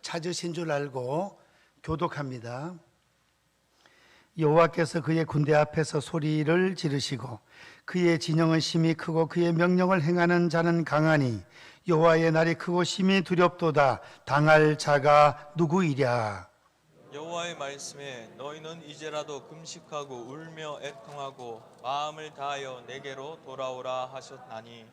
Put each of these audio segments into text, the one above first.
찾으신 줄 알고 교독합니다. 여호와께서 그의 군대 앞에서 소리를 지르시고 그의 진영은 심히 크고 그의 명령을 행하는 자는 강하니 여호와의 날이 크고 심히 두렵도다. 당할 자가 누구이랴. 여호와의 말씀에 너희는 이제라도 금식하고 울며 애통하고 마음을 다하여 내게로 돌아오라 하셨나니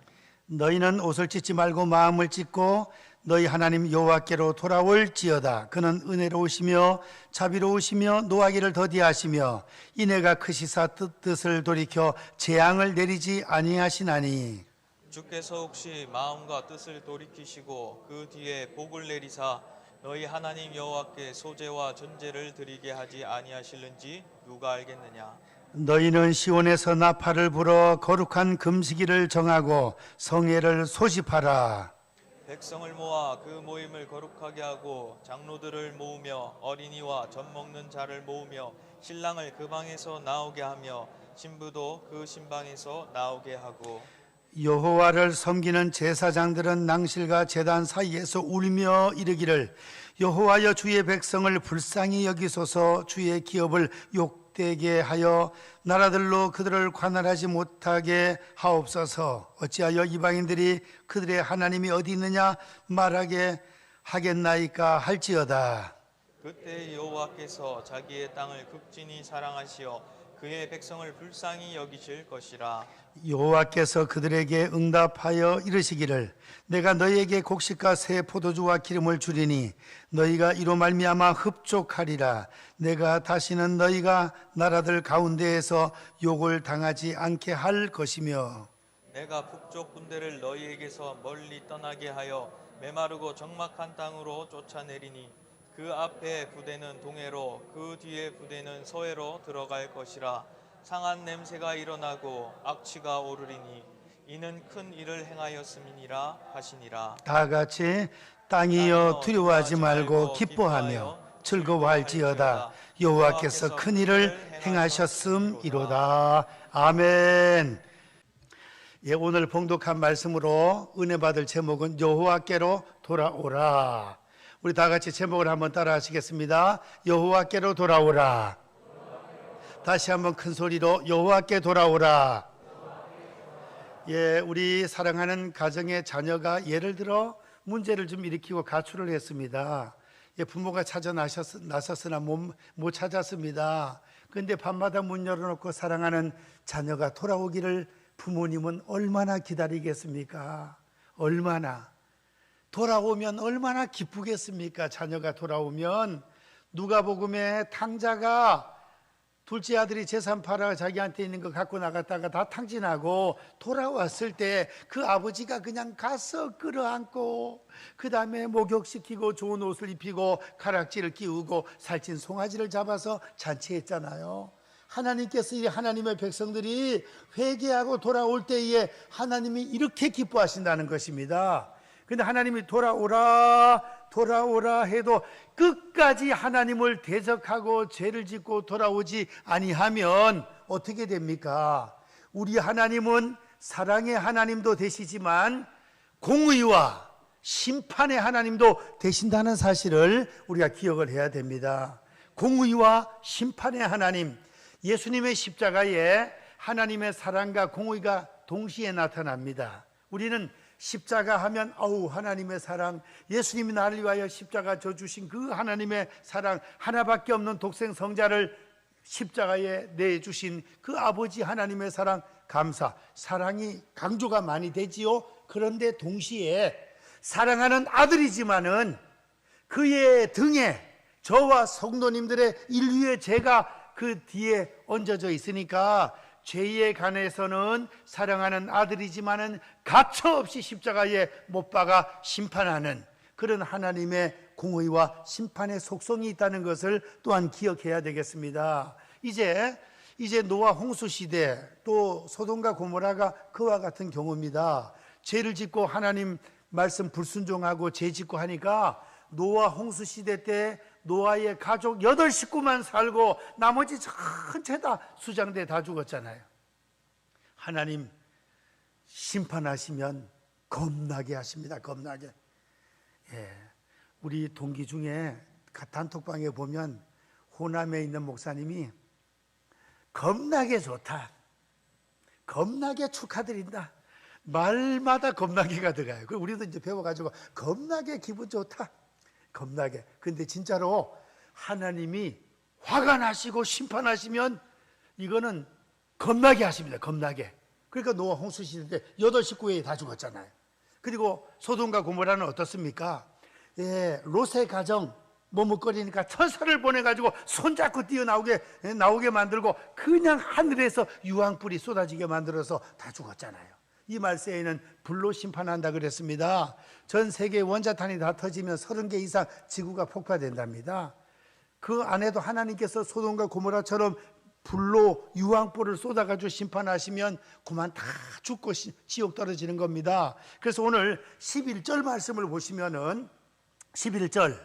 너희는 옷을 찢지 말고 마음을 찢고 너희 하나님 여호와께로 돌아올지어다. 그는 은혜로우시며 자비로우시며 노하기를 더디하시며 인애가 크시사 뜻을 돌이켜 재앙을 내리지 아니하시나니 주께서 혹시 마음과 뜻을 돌이키시고 그 뒤에 복을 내리사 너희 하나님 여호와께 소제와 전제를 드리게 하지 아니하실는지 누가 알겠느냐. 너희는 시온에서 나팔을 불어 거룩한 금식일을 정하고 성회를 소집하라. 백성을 모아 그 모임을 거룩하게 하고 장로들을 모으며 어린이와 젖 먹는 자를 모으며 신랑을 그 방에서 나오게 하며 신부도 그 신방에서 나오게 하고 여호와를 섬기는 제사장들은 낭실과 제단 사이에서 울며 이르기를 여호와여 주의 백성을 불쌍히 여기소서. 주의 기업을 욕되게 하여 나라들로 그들을 관할하지 못하게 하옵소서. 어찌하여 이방인들이 그들의 하나님이 어디 있느냐 말하게 하겠나이까 할지어다. 그때 여호와께서 자기의 땅을 극진히 사랑하시어 그의 백성을 불쌍히 여기실 것이라. 여호와께서 그들에게 응답하여 이르시기를 내가 너희에게 곡식과 새 포도주와 기름을 주리니 너희가 이로 말미암아 흡족하리라. 내가 다시는 너희가 나라들 가운데에서 욕을 당하지 않게 할 것이며 내가 북쪽 군대를 너희에게서 멀리 떠나게 하여 메마르고 적막한 땅으로 쫓아내리니 그 앞에 부대는 동해로 그 뒤에 부대는 서해로 들어갈 것이라. 상한 냄새가 일어나고 악취가 오르리니 이는 큰 일을 행하였음이니라 하시니라. 다 같이 땅이여 두려워하지 말고 기뻐하며 즐거워할지어다. 여호와께서 큰 일을 행하셨음이로다. 아멘. 예, 오늘 봉독한 말씀으로 은혜 받을 제목은 여호와께로 돌아오라. 우리 다 같이 제목을 한번 따라 하시겠습니다. 여호와께로 돌아오라. 다시 한번 큰 소리로 여호와께 돌아오라. 예, 우리 사랑하는 가정의 자녀가 예를 들어 문제를 좀 일으키고 가출을 했습니다. 예, 부모가 찾아 나섰으나 못 찾았습니다. 그런데 밤마다 문 열어놓고 사랑하는 자녀가 돌아오기를 부모님은 얼마나 기다리겠습니까? 얼마나. 돌아오면 얼마나 기쁘겠습니까? 자녀가 돌아오면. 누가복음에 탕자가 둘째 아들이 재산 팔아 자기한테 있는 거 갖고 나갔다가 다 탕진하고 돌아왔을 때 그 아버지가 그냥 가서 끌어안고 그 다음에 목욕시키고 좋은 옷을 입히고 가락지를 끼우고 살찐 송아지를 잡아서 잔치했잖아요. 하나님께서 이 하나님의 백성들이 회개하고 돌아올 때에 하나님이 이렇게 기뻐하신다는 것입니다. 근데 하나님이 돌아오라 해도 끝까지 하나님을 대적하고 죄를 짓고 돌아오지 아니하면 어떻게 됩니까? 우리 하나님은 사랑의 하나님도 되시지만 공의와 심판의 하나님도 되신다는 사실을 우리가 기억을 해야 됩니다. 공의와 심판의 하나님, 예수님의 십자가에 하나님의 사랑과 공의가 동시에 나타납니다. 우리는 십자가 하면 하나님의 사랑, 예수님이 나를 위하여 십자가 져 주신 그 하나님의 사랑, 하나밖에 없는 독생 성자를 십자가에 내주신 그 아버지 하나님의 사랑, 감사, 사랑이 강조가 많이 되지요. 그런데 동시에 사랑하는 아들이지만은 그의 등에 저와 성도님들의 인류의 죄가 그 뒤에 얹어져 있으니까 죄에 관해서는 사랑하는 아들이지만은 가차없이 십자가에 못 박아 심판하는 그런 하나님의 공의와 심판의 속성이 있다는 것을 또한 기억해야 되겠습니다. 이제 노아 홍수 시대, 또 소돔과 고모라가 그와 같은 경우입니다. 죄를 짓고 하나님 말씀 불순종하고 죄 짓고 하니까 노아 홍수 시대 때 노아의 가족 8식구만 살고 나머지 전체 다 수장대 다 죽었잖아요. 하나님 심판하시면 겁나게 하십니다. 겁나게. 예. 우리 동기 중에 단톡방에 보면 호남에 있는 목사님이 겁나게 좋다, 겁나게 축하드린다, 말마다 겁나게가 들어가요. 그 우리도 이제 배워가지고 겁나게 기분 좋다, 겁나게. 근데 진짜로 하나님이 화가 나시고 심판하시면 이거는 겁나게 하십니다. 겁나게. 그러니까 노아 홍수 시대 때 8식구에 다 죽었잖아요. 그리고 소돔과 고모라는 어떻습니까? 롯의 가정 머뭇거리니까 천사를 보내가지고 손잡고 나오게 만들고 그냥 하늘에서 유황불이 쏟아지게 만들어서 다 죽었잖아요. 이 말세에는 불로 심판한다 그랬습니다. 전 세계 원자탄이 다 터지면 30개 이상 지구가 폭파된답니다. 그 안에도 하나님께서 소돔과 고모라처럼 불로 유황불을 쏟아가지고 심판하시면 그만 다 죽고 지옥 떨어지는 겁니다. 그래서 오늘 11절 말씀을 보시면은 11절,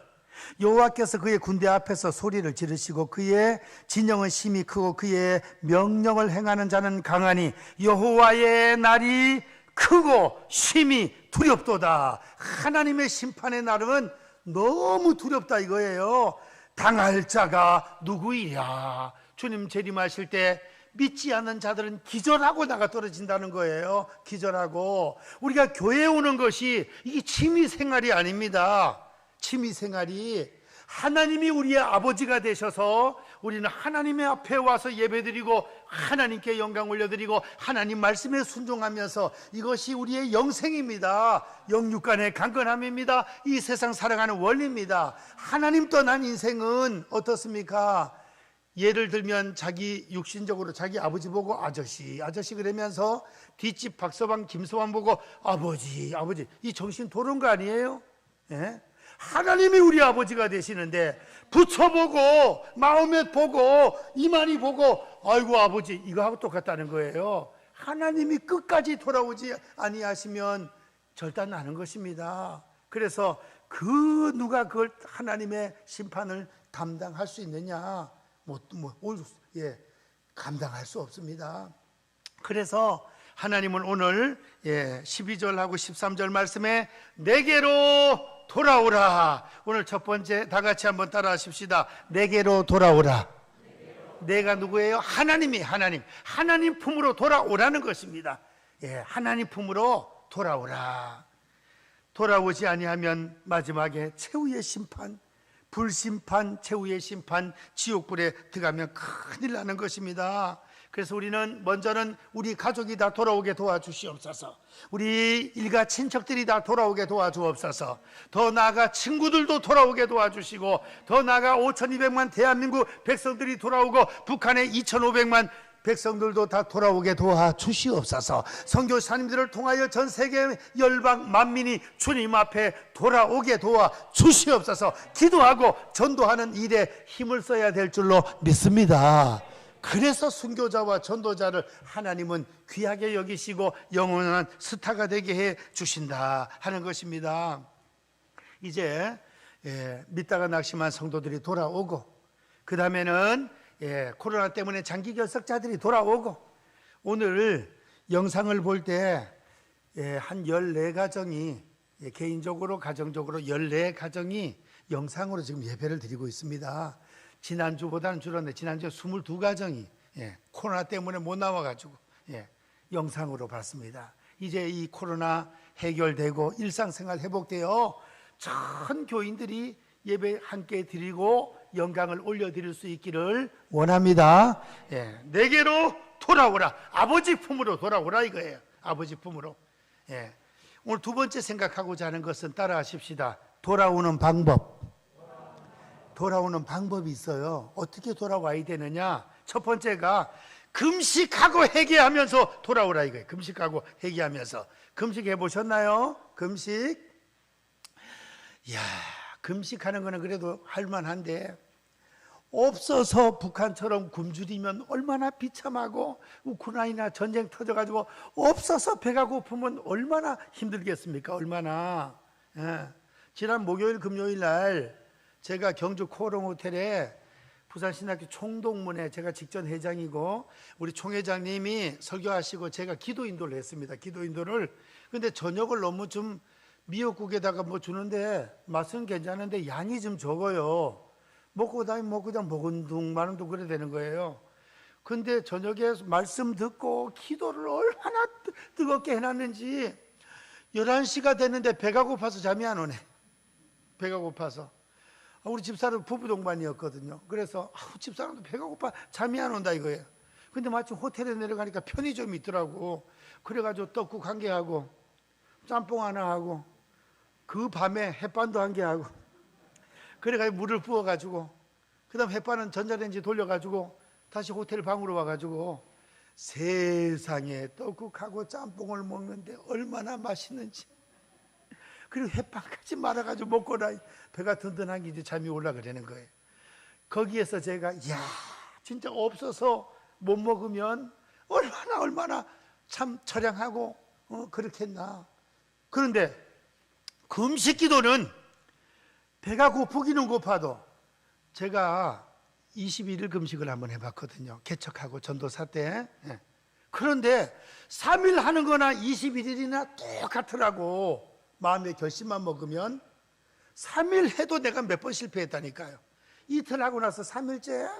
여호와께서 그의 군대 앞에서 소리를 지르시고 그의 진영은 심히 크고 그의 명령을 행하는 자는 강하니 여호와의 날이 크고 심히 두렵도다. 하나님의 심판의 날은 너무 두렵다 이거예요. 당할 자가 누구이랴. 주님 재림하실 때 믿지 않는 자들은 기절하고 나가 떨어진다는 거예요. 기절하고. 우리가 교회에 오는 것이 이게 취미생활이 아닙니다. 취미생활이 하나님이 우리의 아버지가 되셔서 우리는 하나님의 앞에 와서 예배드리고 하나님께 영광 올려드리고 하나님 말씀에 순종하면서 이것이 우리의 영생입니다. 영육간의 강건함입니다. 이 세상 살아가는 원리입니다. 하나님 떠난 인생은 어떻습니까? 예를 들면 자기 육신적으로 자기 아버지 보고 아저씨 그러면서 뒷집 박서방 김서방 보고 아버지 이 정신 도는 거 아니에요? 예? 하나님이 우리 아버지가 되시는데 붙여보고 마음에 보고 이만희 보고 아이고 아버지 이거하고 똑같다는 거예요. 하나님이 끝까지 돌아오지 아니하시면 절단나는 것입니다. 그래서 누가 그걸 하나님의 심판을 감당할 수 있느냐? 감당할 수 없습니다. 그래서 하나님은 오늘 12절하고 13절 말씀에 내게로 돌아오라. 오늘 첫 번째 다 같이 한번 따라 하십시다. 내게로 돌아오라. 내가 누구예요? 하나님 품으로 돌아오라는 것입니다. 하나님 품으로 돌아오라. 돌아오지 아니하면 마지막에 최후의 심판, 불심판, 최후의 심판, 지옥불에 들어가면 큰일 나는 것입니다. 그래서 우리는 먼저는 우리 가족이 다 돌아오게 도와주시옵소서. 우리 일가 친척들이 다 돌아오게 도와주옵소서. 더 나아가 친구들도 돌아오게 도와주시고 더 나아가 5,200만 대한민국 백성들이 돌아오고 북한의 2,500만 백성들도 다 돌아오게 도와주시옵소서. 선교사님들을 통하여 전 세계 열방 만민이 주님 앞에 돌아오게 도와주시옵소서. 기도하고 전도하는 일에 힘을 써야 될 줄로 믿습니다. 그래서 순교자와 전도자를 하나님은 귀하게 여기시고 영원한 스타가 되게 해 주신다 하는 것입니다. 이제 믿다가 낙심한 성도들이 돌아오고 그 다음에는 코로나 때문에 장기 결석자들이 돌아오고 오늘 영상을 볼 때 한 14가정이 개인적으로 가정적으로 14가정이 영상으로 지금 예배를 드리고 있습니다. 지난주보다는 줄었는데 지난주에 22가정이 코로나 때문에 못 나와가지고 영상으로 봤습니다. 이제 이 코로나 해결되고 일상생활 회복되어 전 교인들이 예배 함께 드리고 영광을 올려드릴 수 있기를 원합니다. 내게로 돌아오라. 아버지 품으로 돌아오라 이거예요. 아버지 품으로. 오늘 두 번째 생각하고자 하는 것은 따라 하십시다. 돌아오는 방법. 돌아오는 방법이 있어요. 어떻게 돌아와야 되느냐? 첫 번째가 금식하고 회개하면서 돌아오라 이거예요. 금식하고 회개하면서. 금식해 보셨나요? 금식. 금식하는 거는 그래도 할만한데 없어서 북한처럼 굶주리면 얼마나 비참하고 우크라이나 전쟁 터져가지고 없어서 배가 고프면 얼마나 힘들겠습니까? 얼마나. 지난 목요일 금요일 날 제가 경주 코오롱 호텔에 부산신학교 총동문회 제가 직전 회장이고 우리 총회장님이 설교하시고 제가 기도 인도를 했습니다. 기도 인도를. 근데 저녁을 너무 좀 미역국에다가 뭐 주는데 맛은 괜찮은데 양이 좀 적어요. 먹고 다니면 뭐 그냥 먹은둥마는둥 그래 되는 거예요. 근데 저녁에 말씀 듣고 기도를 얼마나 뜨겁게 해놨는지 11시가 됐는데 배가 고파서 잠이 안 오네. 배가 고파서. 우리 집사람 부부 동반이었거든요. 그래서 집사람도 배가 고파 잠이 안 온다 이거예요. 근데 마침 호텔에 내려가니까 편의점이 있더라고. 그래가지고 떡국 한 개 하고 짬뽕 하나 하고 그 밤에 햇반도 한 개 하고 그래가지고 물을 부어가지고 그 다음 햇반은 전자레인지 돌려가지고 다시 호텔 방으로 와가지고 세상에 떡국하고 짬뽕을 먹는데 얼마나 맛있는지, 그리고 햇반까지 말아가지고 먹고나 배가 든든한 게 이제 잠이 올라 그러는 거예요. 거기에서 제가 이야 진짜 없어서 못 먹으면 얼마나 참 처량하고 그렇겠나. 그런데 금식 기도는 배가 고프기는 고파도 제가 21일 금식을 한번 해봤거든요. 개척하고 전도사 때. 그런데 3일 하는 거나 21일이나 똑같더라고. 마음의 결심만 먹으면 3일 해도 내가 몇 번 실패했다니까요. 이틀 하고 나서 3일째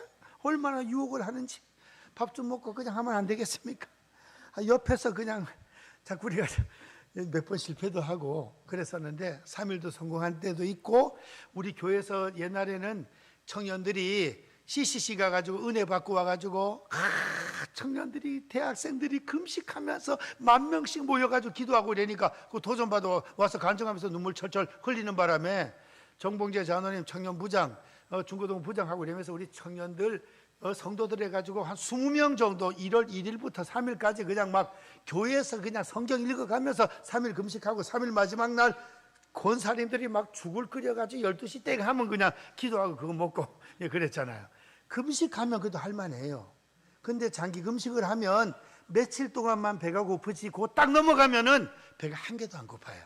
얼마나 유혹을 하는지. 밥 좀 먹고 그냥 하면 안 되겠습니까? 옆에서 그냥 자꾸 우리가 몇 번 실패도 하고 그랬었는데 3일도 성공한 때도 있고, 우리 교회에서 옛날에는 청년들이 CCC 가가지고 은혜 받고 와가지고 청년들이 대학생들이 금식하면서 10,000명씩 모여가지고 기도하고 이러니까 그 도전받아 와서 간증하면서 눈물 철철 흘리는 바람에 정봉재 장로님 청년부장 중고등 부장하고 이러면서 우리 청년들 성도들 해가지고 한 20명 정도 1월 1일부터 3일까지 그냥 막 교회에서 그냥 성경 읽어가면서 3일 금식하고 3일 마지막 날 권사님들이 막 죽을 끓여가지고 12시 땡 하면 그냥 기도하고 그거 먹고 그랬잖아요. 금식하면 그래도 할만해요. 근데 장기 금식을 하면 며칠 동안만 배가 고프지 그거 딱 넘어가면은 배가 한 개도 안 고파요.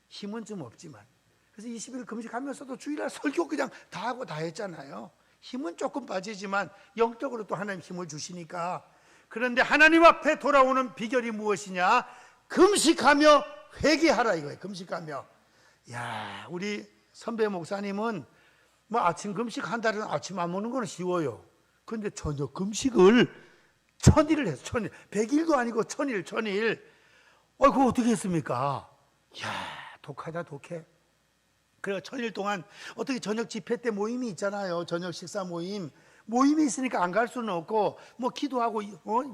힘은 좀 없지만. 그래서 20일 금식하면서도 주일날 설교 그냥 다 하고 다 했잖아요. 힘은 조금 빠지지만 영적으로 또 하나님 힘을 주시니까. 그런데 하나님 앞에 돌아오는 비결이 무엇이냐? 금식하며 회개하라 이거예요. 금식하며. 야, 우리 선배 목사님은 뭐 아침 금식 한 달은 아침 안 먹는 거는 쉬워요. 근데 저녁 금식을 1000일을 해서 1000일, 100일도 아니고 1000일. 그거 어떻게 했습니까? 야, 독하다 독해. 그래서 1000일 동안 어떻게 저녁 집회 때 모임이 있잖아요. 저녁 식사 모임이 있으니까 안 갈 수는 없고 뭐 기도하고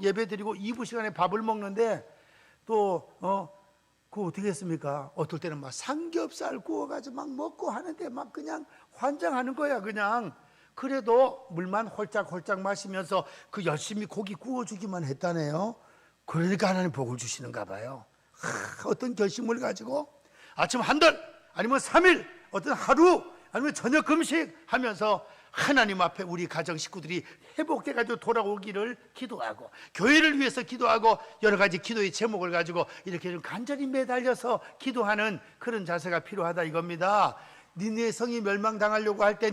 예배 드리고 2부 시간에 밥을 먹는데 또 그거 어떻게 했습니까? 어떨 때는 막 삼겹살 구워가지고 막 먹고 하는데 막 그냥 환장하는 거야 그냥. 그래도 물만 홀짝홀짝 마시면서 그 열심히 고기 구워주기만 했다네요. 그러니까 하나님 복을 주시는가 봐요. 어떤 결심을 가지고 아침 한 달 아니면 3일 어떤 하루 아니면 저녁 금식 하면서 하나님 앞에 우리 가정 식구들이 회복돼가지고 돌아오기를 기도하고 교회를 위해서 기도하고 여러 가지 기도의 제목을 가지고 이렇게 좀 간절히 매달려서 기도하는 그런 자세가 필요하다 이겁니다. 니네 성이 멸망당하려고 할 때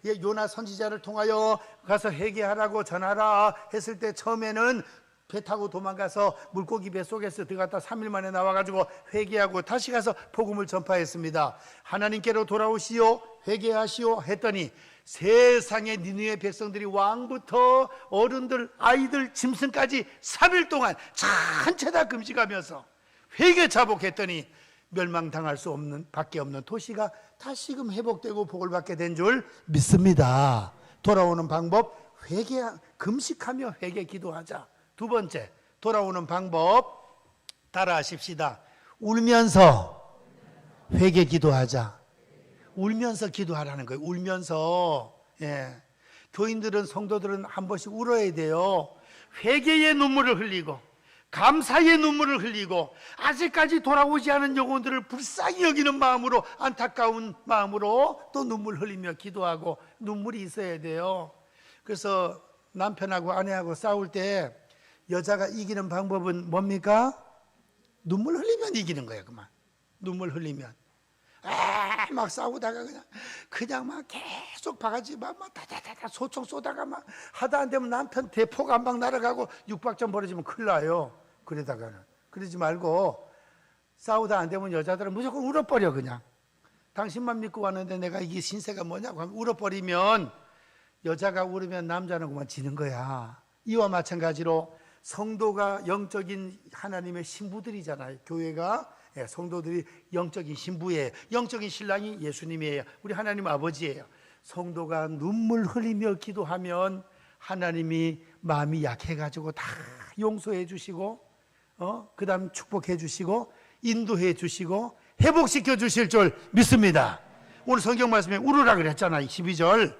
요나 선지자를 통하여 가서 회개하라고 전하라 했을 때 처음에는 배 타고 도망가서 물고기 뱃속에서 들어갔다 3일 만에 나와가지고 회개하고 다시 가서 복음을 전파했습니다. 하나님께로 돌아오시오 회개하시오 했더니 세상의 니느웨 백성들이 왕부터 어른들 아이들 짐승까지 3일 동안 전체 다 금식하면서 회개 자복했더니 멸망당할 수 없는 밖에 없는 도시가 다시금 회복되고 복을 받게 된 줄 믿습니다. 돌아오는 방법 금식하며 회개 기도하자. 두 번째, 돌아오는 방법 따라하십시다. 울면서 회개 기도하자. 울면서 기도하라는 거예요. 울면서. 교인들은 성도들은 한 번씩 울어야 돼요. 회개의 눈물을 흘리고 감사의 눈물을 흘리고 아직까지 돌아오지 않은 영혼들을 불쌍히 여기는 마음으로 안타까운 마음으로 또 눈물 흘리며 기도하고 눈물이 있어야 돼요. 그래서 남편하고 아내하고 싸울 때 여자가 이기는 방법은 뭡니까? 눈물 흘리면 이기는 거예요. 그만 눈물 흘리면 막 싸우다가 그냥 막 계속 바가지 막 다다다다 소총 쏘다가 막 하다 안 되면 남편 대포가 한 방 날아가고 육박전 벌어지면 큰일 나요. 그러다가는 그러지 말고 싸우다 안 되면 여자들은 무조건 울어버려. 그냥 당신만 믿고 왔는데 내가 이게 신세가 뭐냐고 하면 울어버리면, 여자가 울으면 남자는 그만 지는 거야. 이와 마찬가지로 성도가 영적인 하나님의 신부들이잖아요. 교회가 성도들이 영적인 신부예요. 영적인 신랑이 예수님이에요. 우리 하나님 아버지예요. 성도가 눈물 흘리며 기도하면 하나님이 마음이 약해가지고 다 용서해 주시고, 그 다음 축복해 주시고, 인도해 주시고, 회복시켜 주실 줄 믿습니다. 오늘 성경 말씀에 울으라 그랬잖아요. 12절.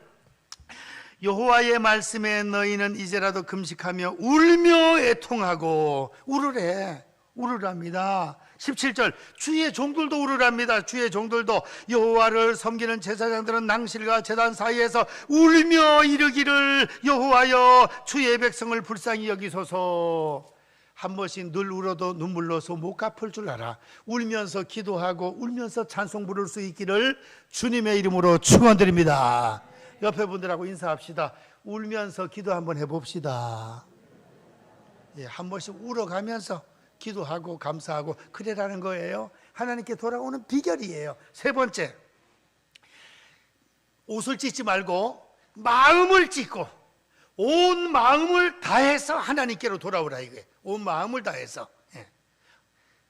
여호와의 말씀에 너희는 이제라도 금식하며 울며 애통하고, 울으래. 울으랍니다. 17절. 주의 종들도 울으랍니다. 주의 종들도. 여호와를 섬기는 제사장들은 낭실과 제단 사이에서 울며 이르기를, 여호와여 주의 백성을 불쌍히 여기소서. 한 번씩 늘 울어도 눈물로서 못 갚을 줄 알아. 울면서 기도하고 울면서 찬송 부를 수 있기를 주님의 이름으로 축원드립니다. 옆에 분들하고 인사합시다. 울면서 기도 한번 해봅시다. 한 번씩 울어가면서 기도하고 감사하고 그래라는 거예요. 하나님께 돌아오는 비결이에요. 세 번째, 옷을 찢지 말고 마음을 찢고 온 마음을 다해서 하나님께로 돌아오라 이거예요. 온 마음을 다해서.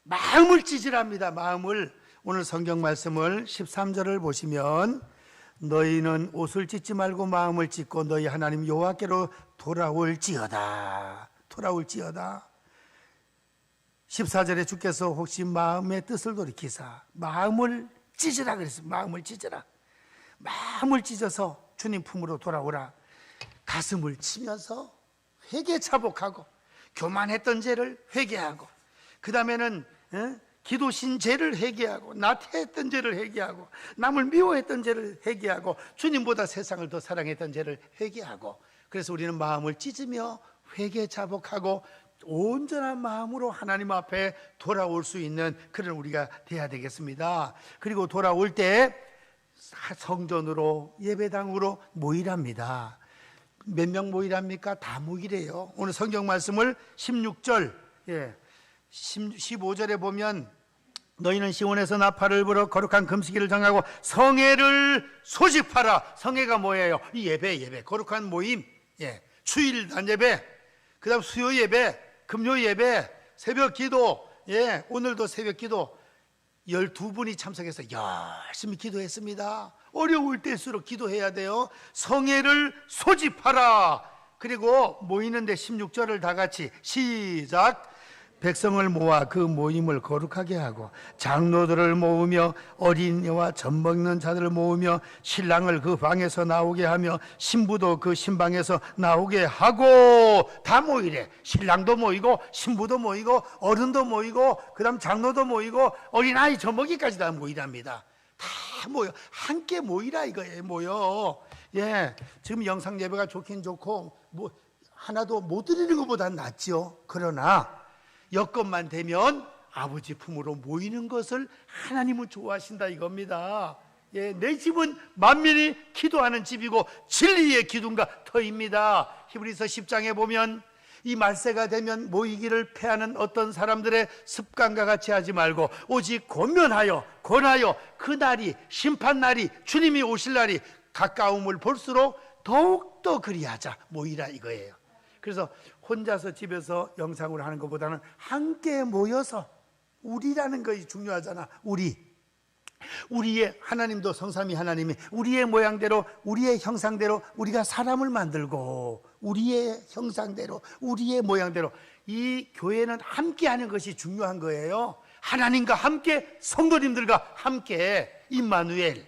마음을 찢으랍니다. 마음을. 오늘 성경 말씀을 13절을 보시면, 너희는 옷을 찢지 말고 마음을 찢고 너희 하나님 여호와께로 돌아올지어다. 돌아올지어다. 14절에 주께서 혹시 마음의 뜻을 돌이키사 마음을 찢으라 그랬어요. 마음을 찢으라. 마음을 찢어서 주님 품으로 돌아오라. 가슴을 치면서 회개차복하고, 교만했던 죄를 회개하고, 그 다음에는 기도신 죄를 회개하고, 나태했던 죄를 회개하고, 남을 미워했던 죄를 회개하고, 주님보다 세상을 더 사랑했던 죄를 회개하고, 그래서 우리는 마음을 찢으며 회개차복하고 온전한 마음으로 하나님 앞에 돌아올 수 있는 그런 우리가 돼야 되겠습니다. 그리고 돌아올 때 성전으로, 예배당으로 모이랍니다. 몇 명 모이랍니까? 다 모이래요. 오늘 성경 말씀을 16절, 15절에 보면, 너희는 시온에서 나팔을 불어 거룩한 금식일을 정하고 성회를 소집하라. 성회가 뭐예요? 이 예배, 거룩한 모임, 주일단 예배, 그 다음 수요 예배, 금요 예배, 새벽 기도, 오늘도 새벽 기도 12분이 참석해서 열심히 기도했습니다. 어려울 때일수록 기도해야 돼요. 성회를 소집하라. 그리고 모이는데 16절을 다 같이 시작. 백성을 모아 그 모임을 거룩하게 하고, 장로들을 모으며 어린이와 젖먹는 자들을 모으며 신랑을 그 방에서 나오게 하며 신부도 그 신방에서 나오게 하고. 다 모이래. 신랑도 모이고 신부도 모이고 어른도 모이고 그 다음 장로도 모이고 어린아이 젖먹이까지 다 모이랍니다. 다 모여. 함께 모이라 이거예요. 모여. 지금 영상 예배가 좋긴 좋고 뭐 하나도 못 드리는 것보단 낫죠. 그러나 여건만 되면 아버지 품으로 모이는 것을 하나님은 좋아하신다 이겁니다. 내 집은 만민이 기도하는 집이고 진리의 기둥과 터입니다. 히브리서 10장에 보면, 이 말세가 되면 모이기를 패하는 어떤 사람들의 습관과 같이 하지 말고 오직 권면하여 권하여 그 날이, 심판날이, 주님이 오실 날이 가까움을 볼수록 더욱더 그리하자. 모이라 이거예요. 그래서 혼자서 집에서 영상으로 하는 것보다는 함께 모여서, 우리라는 것이 중요하잖아. 우리의 하나님도 성삼위 하나님이 우리의 모양대로, 우리의 형상대로 우리가 사람을 만들고, 우리의 형상대로, 우리의 모양대로. 이 교회는 함께 하는 것이 중요한 거예요. 하나님과 함께, 성도님들과 함께, 임마누엘.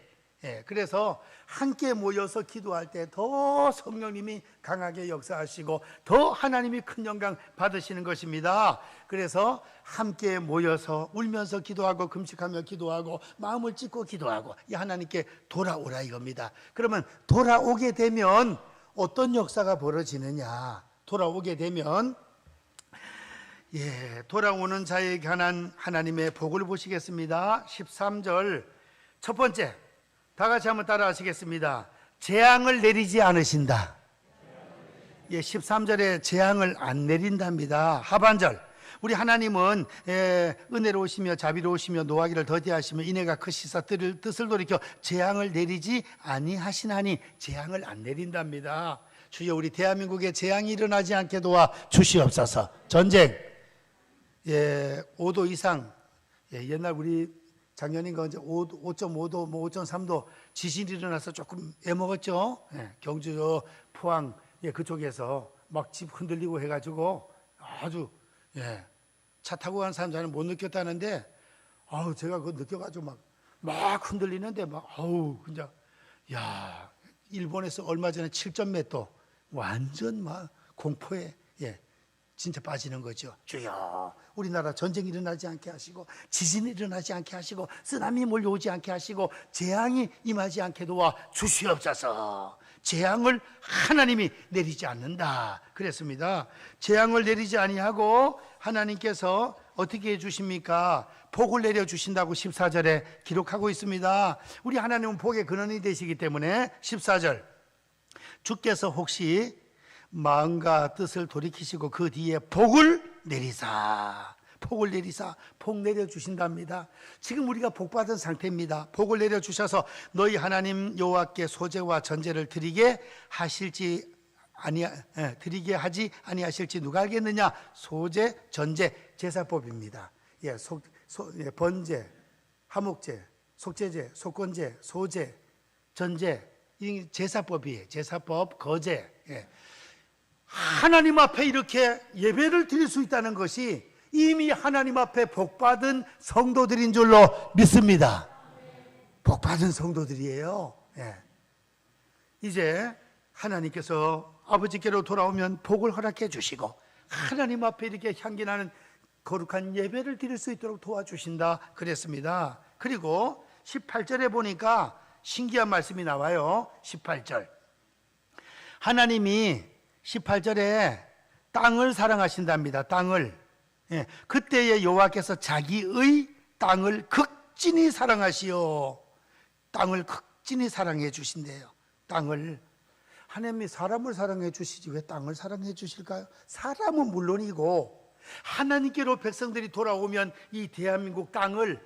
그래서 함께 모여서 기도할 때 더 성령님이 강하게 역사하시고 더 하나님이 큰 영광 받으시는 것입니다. 그래서 함께 모여서 울면서 기도하고 금식하며 기도하고 마음을 찢고 기도하고 이 하나님께 돌아오라 이겁니다. 그러면 돌아오게 되면 어떤 역사가 벌어지느냐? 돌아오게 되면 돌아오는 자에 관한 하나님의 복을 보시겠습니다. 13절 첫 번째, 다 같이 한번 따라 하시겠습니다. 재앙을 내리지 않으신다. 13절에 재앙을 안 내린답니다. 하반절, 우리 하나님은 은혜로우시며 자비로우시며 노하기를 더디하시며 인애가 크시사 뜻을 돌이켜 재앙을 내리지 아니하시나니 재앙을 안 내린답니다. 주여 우리 대한민국에 재앙이 일어나지 않게 도와 주시옵소서. 전쟁 5도 이상 옛날 우리 작년인가 언제 5.5도 뭐 5.3도 지진이 일어나서 조금 애먹었죠. 경주 포항 그쪽에서 막 집 흔들리고 해가지고 아주 차 타고 간 사람 잘은 못 느꼈다는데 제가 그거 느껴가지고 막 흔들리는데 그냥 일본에서 얼마 전에 7점 몇 도 완전 공포에 진짜 빠지는 거죠. 주여 우리나라 전쟁이 일어나지 않게 하시고 지진이 일어나지 않게 하시고 쓰나미 몰려오지 않게 하시고 재앙이 임하지 않게 도와 주시옵소서. 재앙을 하나님이 내리지 않는다 그랬습니다. 재앙을 내리지 아니하고 하나님께서 어떻게 해주십니까? 복을 내려주신다고 14절에 기록하고 있습니다. 우리 하나님은 복의 근원이 되시기 때문에 14절 주께서 혹시 마음과 뜻을 돌이키시고 그 뒤에 복을 내리사 복 내려주신답니다. 지금 우리가 복받은 상태입니다. 복을 내려주셔서 너희 하나님 여호와께 소제와 전제를 드리게 하지 아니하실지 누가 알겠느냐? 소제, 전제, 제사법입니다. 번제, 화목제, 속제제, 속건제, 소제, 전제, 이 제사법이에요. 제사법, 거제. 하나님 앞에 이렇게 예배를 드릴 수 있다는 것이 이미 하나님 앞에 복받은 성도들인 줄로 믿습니다. 복받은 성도들이에요. 이제 하나님께서 아버지께로 돌아오면 복을 허락해 주시고 하나님 앞에 이렇게 향기나는 거룩한 예배를 드릴 수 있도록 도와주신다 그랬습니다. 그리고 18절에 보니까 신기한 말씀이 나와요. 18절 하나님이 18절에 땅을 사랑하신답니다. 땅을 그때에 여호와께서 자기의 땅을 극진히 사랑하시오. 땅을 극진히 사랑해 주신대요. 땅을 하나님이 사람을 사랑해 주시지 왜 땅을 사랑해 주실까요? 사람은 물론이고 하나님께로 백성들이 돌아오면 이 대한민국 땅을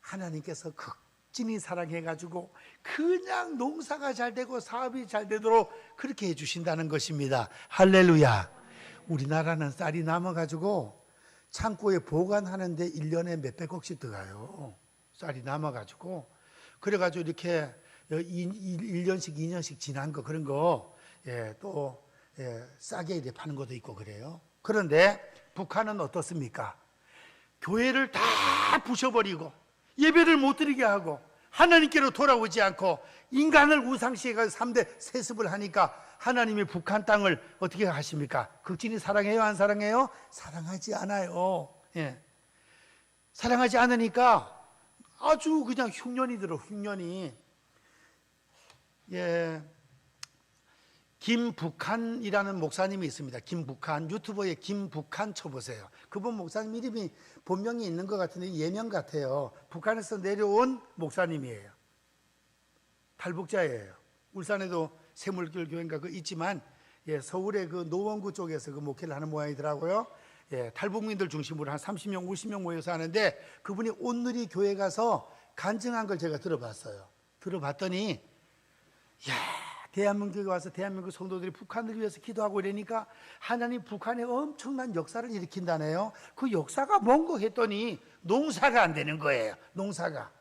하나님께서 극진히 사랑해 가지고 그냥 농사가 잘 되고 사업이 잘 되도록 그렇게 해 주신다는 것입니다. 할렐루야. 우리나라는 쌀이 남아 가지고 창고에 보관하는데 1년에 몇백억씩 들어가요. 쌀이 남아가지고. 그래가지고 이렇게 1년씩 2년씩 지난 거 그런 거 또 싸게 이렇게 파는 것도 있고 그래요. 그런데 북한은 어떻습니까? 교회를 다 부셔버리고 예배를 못 드리게 하고 하나님께로 돌아오지 않고 인간을 우상시해서 3대 세습을 하니까 하나님이 북한 땅을 어떻게 하십니까? 극진히 사랑해요? 안 사랑해요? 사랑하지 않아요. 사랑하지 않으니까 아주 그냥 흉년이 들어. 흉년이. 김북한이라는 목사님이 있습니다. 김북한. 유튜브에 김북한 쳐보세요. 그분 목사님 이름이 본명이 있는 것 같은데 예명 같아요. 북한에서 내려온 목사님이에요. 탈북자예요. 울산에도 새물길 교회인가 그 있지만 서울의 그 노원구 쪽에서 그 목회를 하는 모양이더라고요. 탈북민들 중심으로 한 30명, 50명 모여서 하는데 그분이 온누리 교회 가서 간증한 걸 제가 들어봤어요. 들어봤더니 대한민국에 와서 대한민국 성도들이 북한을 위해서 기도하고 이러니까 하나님 북한에 엄청난 역사를 일으킨다네요. 그 역사가 뭔가 했더니 농사가 안 되는 거예요. 농사가.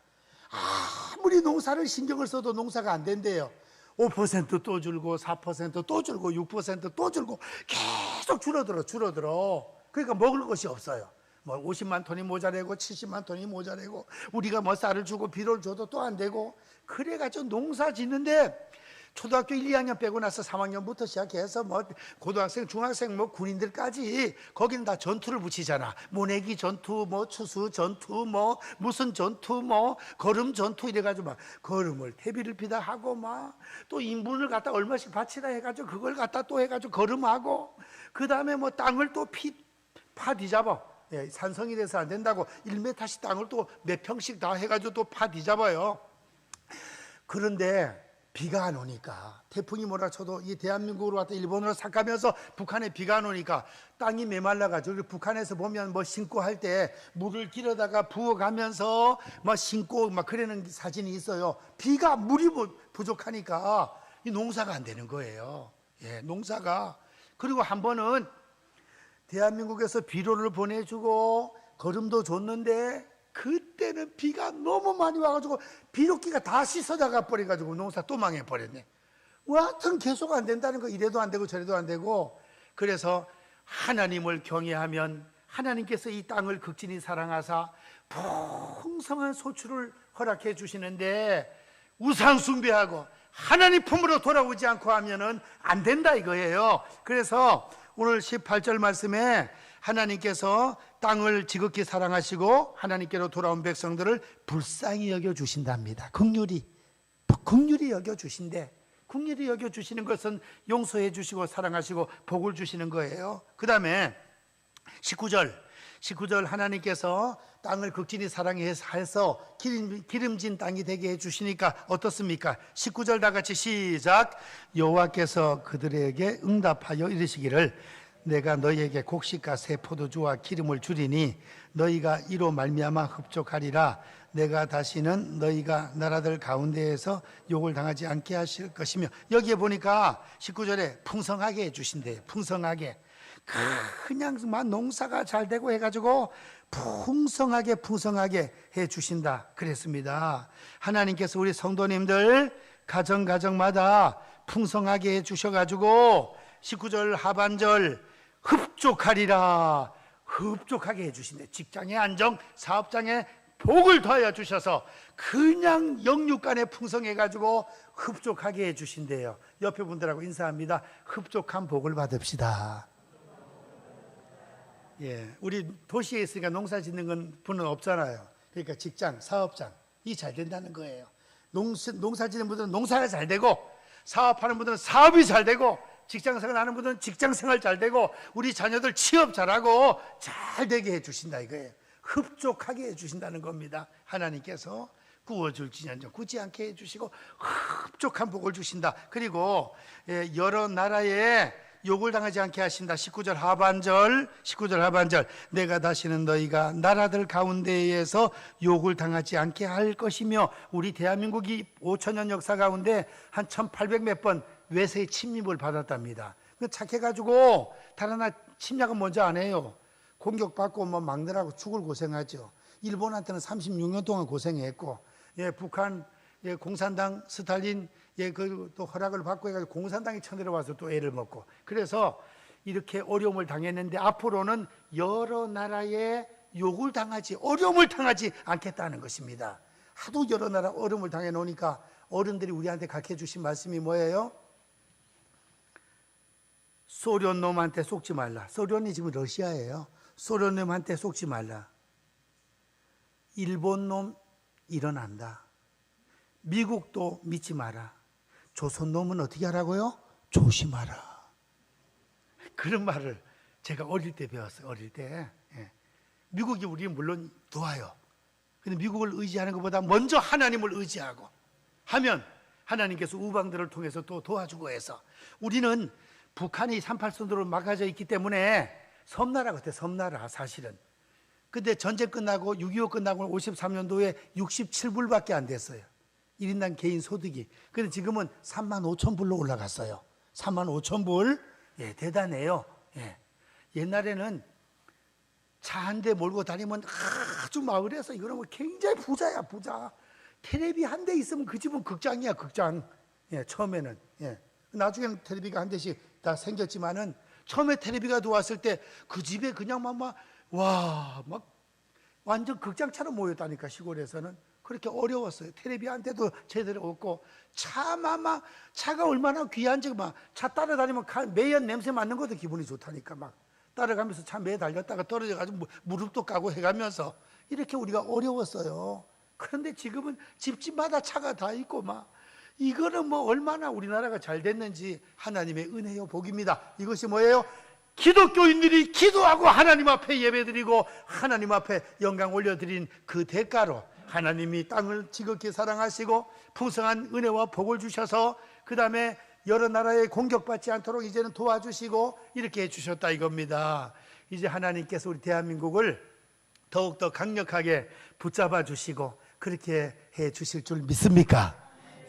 아무리 농사를 신경을 써도 농사가 안 된대요. 5% 또 줄고 4% 또 줄고 6% 또 줄고 계속 줄어들어. 그러니까 먹을 것이 없어요. 뭐 50만 톤이 모자라고 70만 톤이 모자라고 우리가 뭐 쌀을 주고 비료를 줘도 또 안 되고 그래가지고 농사 짓는데 초등학교 1, 2학년 빼고 나서 3학년부터 시작해서 뭐 고등학생, 중학생, 뭐 군인들까지 거기는 다 전투를 붙이잖아. 모내기 전투, 뭐 추수 전투, 뭐 무슨 전투, 뭐 걸음 전투 이래가지고 막 걸음을 태비를 피다 하고 막 또 인분을 갖다 얼마씩 바치다 해가지고 그걸 갖다 또 해가지고 걸음하고 그 다음에 뭐 땅을 또 파 뒤잡아. 산성이 돼서 안 된다고 1m씩 땅을 또 몇 평씩 다 해가지고 또 파 뒤잡아요. 그런데 비가 안 오니까, 태풍이 몰아쳐도 이 대한민국으로 왔다 일본으로 싹 가면서 북한에 비가 안 오니까 땅이 메말라가지고, 북한에서 보면 뭐 신고 할 때 물을 길어다가 부어가면서 막 신고 막 그러는 사진이 있어요. 비가 물이 부족하니까 이 농사가 안 되는 거예요. 예, 농사가. 그리고 한 번은 대한민국에서 비료를 보내주고 거름도 줬는데, 그때는 비가 너무 많이 와가지고 비료기가 다 씻어나가 버려가지고 농사 또 망해버렸네. 하여튼 계속 안 된다는 거. 이래도 안 되고 저래도 안 되고. 그래서 하나님을 경외하면 하나님께서 이 땅을 극진히 사랑하사 풍성한 소출을 허락해 주시는데, 우상 숭배하고 하나님 품으로 돌아오지 않고 하면은 안 된다 이거예요. 그래서 오늘 18절 말씀에 하나님께서 땅을 지극히 사랑하시고 하나님께로 돌아온 백성들을 불쌍히 여겨주신답니다. 긍휼히 여겨주신대. 긍휼히 여겨주시는 것은 용서해 주시고 사랑하시고 복을 주시는 거예요. 그 다음에 19절 하나님께서 땅을 극진히 사랑해서 기름진 땅이 되게 해주시니까 어떻습니까? 19절 다 같이 시작. 여호와께서 그들에게 응답하여 이르시기를 내가 너희에게 곡식과 새 포도주와 기름을 주리니 너희가 이로 말미암아 흡족하리라. 내가 다시는 너희가 나라들 가운데에서 욕을 당하지 않게 하실 것이며, 여기에 보니까 19절에 풍성하게 해주신대요. 풍성하게. 그냥 농사가 잘 되고 해가지고 풍성하게 해주신다 그랬습니다. 하나님께서 우리 성도님들 가정마다 풍성하게 해주셔가지고 19절 하반절 흡족하리라, 흡족하게 해주신대. 직장의 안정, 사업장에 복을 더하여 주셔서 그냥 영육간에 풍성해가지고 흡족하게 해주신대요. 옆에 분들하고 인사합니다. 흡족한 복을 받읍시다. 예, 우리 도시에 있으니까 농사 짓는 분은 없잖아요. 그러니까 직장, 사업장 이 잘 된다는 거예요. 농사 짓는 분들은 농사가 잘 되고, 사업하는 분들은 사업이 잘 되고, 직장생활 하는 분들은 직장생활 잘 되고, 우리 자녀들 취업 잘하고 잘 되게 해주신다 이거예요. 흡족하게 해주신다는 겁니다. 하나님께서 구워줄지언정 굳지 않게 해주시고 흡족한 복을 주신다. 그리고 여러 나라에 욕을 당하지 않게 하신다. 19절 하반절 내가 다시는 너희가 나라들 가운데에서 욕을 당하지 않게 할 것이며, 우리 대한민국이 5천년 역사 가운데 한 1800 몇 번 외세의 침입을 받았답니다. 착해가지고 다른 나라 침략은 먼저 안 해요. 공격받고 뭐 막느라고 죽을 고생하죠. 일본한테는 36년 동안 고생했고, 북한 공산당 스탈린 또 허락을 받고 해가지고 공산당이 쳐들어와서 또 애를 먹고, 그래서 이렇게 어려움을 당했는데 앞으로는 여러 나라에 어려움을 당하지 않겠다는 것입니다. 하도 여러 나라 어려움을 당해 놓으니까 어른들이 우리한테 가르쳐 주신 말씀이 뭐예요? 소련 놈한테 속지 말라. 소련이 지금 러시아예요. 소련 놈한테 속지 말라. 일본 놈 일어난다. 미국도 믿지 마라. 조선 놈은 어떻게 하라고요? 조심하라. 그런 말을 제가 어릴 때 배웠어요. 어릴 때. 미국이 우리는 물론 도와요. 근데 미국을 의지하는 것보다 먼저 하나님을 의지하고 하면 하나님께서 우방들을 통해서 또 도와주고 해서, 우리는 북한이 38선도로 막아져 있기 때문에 섬나라 같아. 섬나라 사실은. 근데 전쟁 끝나고 6.25 끝나고 53년도에 67불밖에 안 됐어요. 1인당 개인 소득이. 근데 지금은 35,000불로 올라갔어요. 35,000불. 예, 대단해요. 예. 옛날에는 차 한 대 몰고 다니면 아주 마을에서 이거는 뭐 굉장히 부자야, 부자. 텔레비 한 대 있으면 그 집은 극장이야, 극장. 예, 처음에는. 예. 나중에는 텔레비가 한 대씩 다 생겼지만은, 처음에 텔레비가 들어왔을 때 그 집에 그냥 막 완전 극장처럼 모였다니까, 시골에서는. 그렇게 어려웠어요. 텔레비 한 대도 제대로 없고, 차가 얼마나 귀한지, 차 따라다니면 매연 냄새 맡는 것도 기분이 좋다니까. 막 따라가면서 차 매 달렸다가 떨어져가지고 무릎도 까고 해가면서 이렇게 우리가 어려웠어요. 그런데 지금은 집집마다 차가 다 있고 이거는 뭐 얼마나 우리나라가 잘 됐는지 하나님의 은혜요, 복입니다. 이것이 뭐예요? 기독교인들이 기도하고 하나님 앞에 예배드리고 하나님 앞에 영광 올려드린 그 대가로 하나님이 땅을 지극히 사랑하시고 풍성한 은혜와 복을 주셔서 그 다음에 여러 나라에 공격받지 않도록 이제는 도와주시고 이렇게 해주셨다 이겁니다. 이제 하나님께서 우리 대한민국을 더욱더 강력하게 붙잡아 주시고 그렇게 해 주실 줄 믿습니까?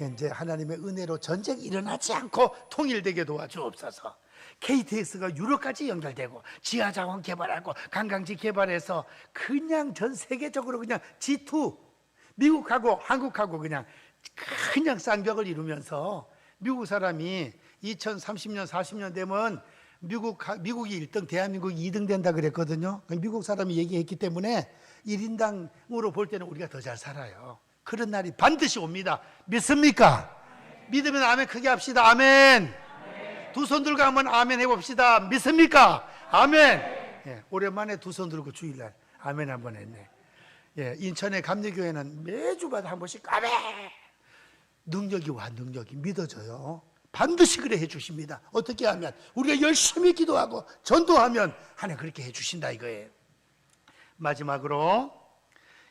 이제 하나님의 은혜로 전쟁이 일어나지 않고 통일되게 도와주옵소서. KTX가 유럽까지 연결되고 지하자원 개발하고 관광지 개발해서 그냥 전 세계적으로 그냥 G2 미국하고 한국하고 그냥 쌍벽을 이루면서 미국 사람이 2030년 40년 되면 미국이 1등 대한민국이 2등 된다 그랬거든요. 미국 사람이 얘기했기 때문에 1인당으로 볼 때는 우리가 더 잘 살아요. 그런 날이 반드시 옵니다. 믿습니까? 믿으면 아멘 크게 합시다. 아멘. 두 손 들고 한번 아멘 해봅시다. 믿습니까? 아멘. 예, 오랜만에 두 손 들고 주일날 아멘 한번 했네. 예, 인천의 감리교회는 매주마다 한 번씩 아멘. 능력이 와, 능력이 믿어져요. 반드시 그래 해주십니다. 어떻게 하면? 우리가 열심히 기도하고 전도하면 하나님 그렇게 해주신다 이거예요. 마지막으로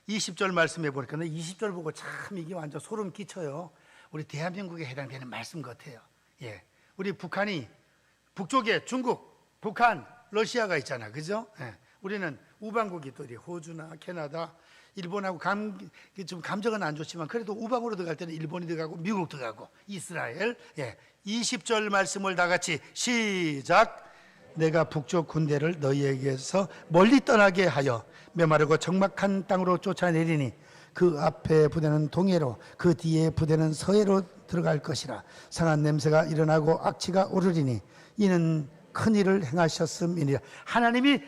20절 말씀해 보니까 20절 보고 참 이게 완전 소름 끼쳐요. 우리 대한민국에 해당되는 말씀 같아요. 예, 우리 북한이 북쪽에 중국, 북한, 러시아가 있잖아, 그죠? 예, 우리는 우방국이 또 호주나 캐나다, 일본하고 좀 감정은 안 좋지만 그래도 우방으로 들어갈 때는 일본이 들어가고 미국 들어가고 이스라엘. 예, 20절 말씀을 다 같이 시작. 내가 북쪽 군대를 너희에게서 멀리 떠나게 하여 메마르고 적막한 땅으로 쫓아내리니 그 앞에 부대는 동해로 그 뒤에 부대는 서해로 들어갈 것이라. 상한 냄새가 일어나고 악취가 오르리니 이는 큰 일을 행하셨음이니라. 하나님이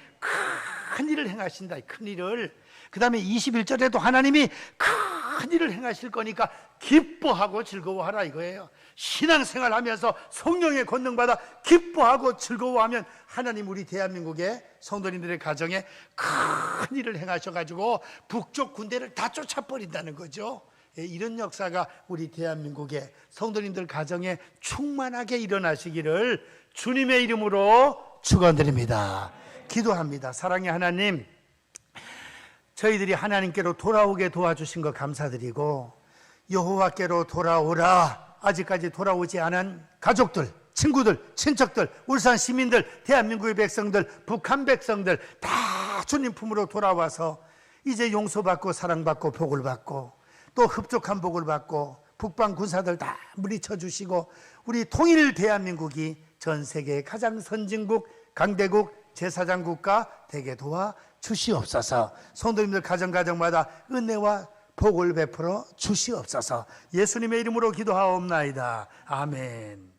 큰 일을 행하신다. 큰 일을. 그 다음에 21절에도 하나님이 큰 일을 행하실 거니까 기뻐하고 즐거워하라 이거예요. 신앙생활 하면서 성령의 권능받아 기뻐하고 즐거워하면 하나님 우리 대한민국의 성도님들의 가정에 큰 일을 행하셔가지고 북쪽 군대를 다 쫓아버린다는 거죠. 예, 이런 역사가 우리 대한민국의 성도님들 가정에 충만하게 일어나시기를 주님의 이름으로 축원드립니다. 기도합니다. 사랑의 하나님, 저희들이 하나님께로 돌아오게 도와주신 것 감사드리고 여호와께로 돌아오라. 아직까지 돌아오지 않은 가족들, 친구들, 친척들, 울산 시민들, 대한민국의 백성들, 북한 백성들 다 주님 품으로 돌아와서 이제 용서받고 사랑받고 복을 받고 또 흡족한 복을 받고 북방 군사들 다 물리쳐 주시고 우리 통일 대한민국이 전 세계의 가장 선진국, 강대국, 제사장 국가 되게 도와 주시옵소서. 성도님들 가정마다 은혜와 복을 베풀어 주시옵소서. 예수님의 이름으로 기도하옵나이다. 아멘.